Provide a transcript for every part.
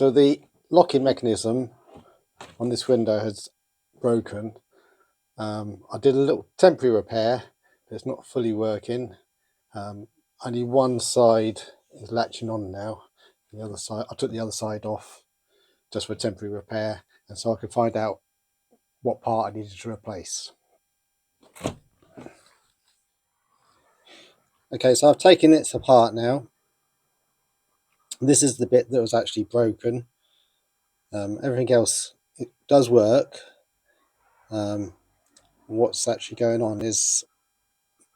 So the locking mechanism on this window has broken. I did a little temporary repair, but it's not fully working. Only one side is latching on now. The other side, I took the other side off just for temporary repair, and so I could find out what part I needed to replace. Okay, so I've taken it apart now. This is the bit that was actually broken. Everything else, it does work. What's actually going on is,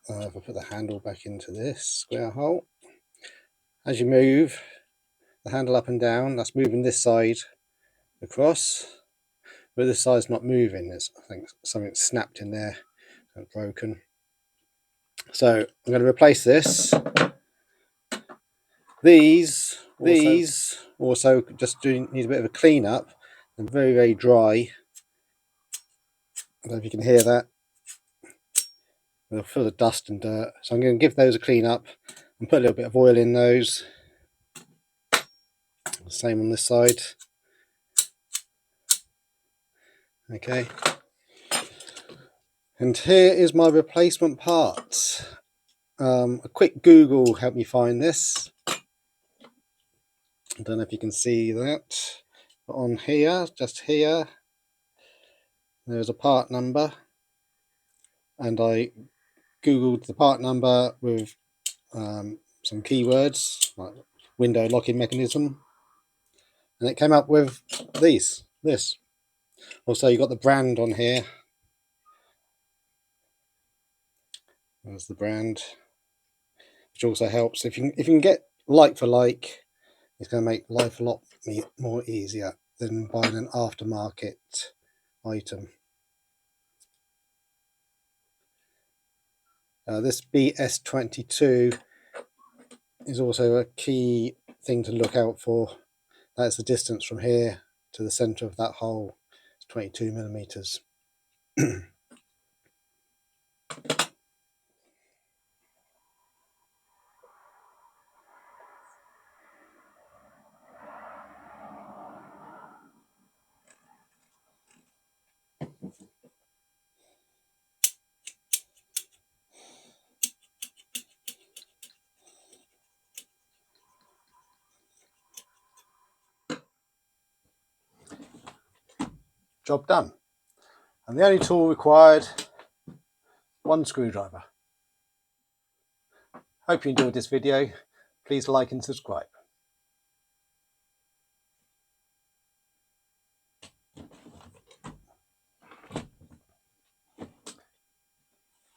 if I put the handle back into this square hole, as you move the handle up and down, that's moving this side across, but this side's not moving. I think something snapped in there and broken. So I'm going to replace this. These also just need a bit of a clean up. They're very, very dry. I don't know if you can hear that. They're full of dust and dirt. So I'm going to give those a clean up and put a little bit of oil in those. Same on this side. Okay. And here is my replacement part. A quick Google helped me find this. I don't know if you can see that. But on here, just here, there's a part number. And I Googled the part number with some keywords like window locking mechanism, and it came up with this. Also, you got the brand on here. There's the brand, which also helps. If you can get like for like, it's going to make life a lot more easier than buying an aftermarket item. This BS22 is also a key thing to look out for. That's the distance from here to the center of that hole. It's 22 millimeters. Job done. And the only tool required, one screwdriver. Hope you enjoyed this video. Please like and subscribe.